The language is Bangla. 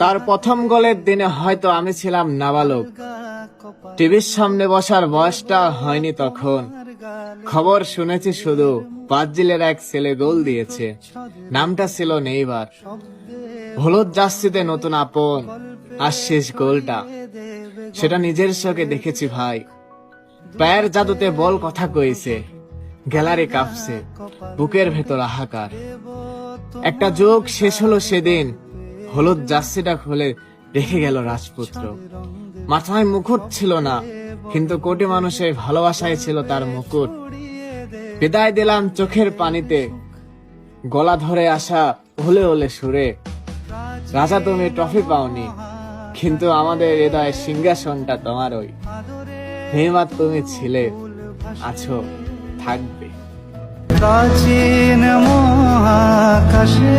তার প্রথম গোলের দিনে হয়তো আমি ছিলাম নাবালক, টিভির সামনে বসার বয়সটা হয়নি তখন। খবর শুনেছি শুধু ব্রাজিলের এক ছেলে গোল দিয়েছে, নামটা ছিল নেইমার। হলুদ জার্সিতে নতুন আপন, আর শেষ গোলটা সেটা নিজের চোখে দেখেছি ভাই। পায়ের জাদুতে বল কথা কইছে, গ্যালারি কাঁপছে, বুকের ভেতর হাহাকার। একটা যুগ শেষ হলো সেদিন, হলুদ জার্সিটা খুলে রেখে গেল রাজপুত্র। মাথায় মুকুট ছিল না, কিন্তু কোটি মানুষের ভালোবাসায় ছিল তার মুকুট। বিদায় দিলাম চোখের পানিতে, গলা ধরে আসা ওলে ওলে সুরে। রাজা তুমি ট্রফি পাওনি, কিন্তু আমাদের হৃদয় সিংহাসনটা তোমারই। নেইমার তুমি ছিলে, আছো, থাকবে। প্রাচীন মহাকাশে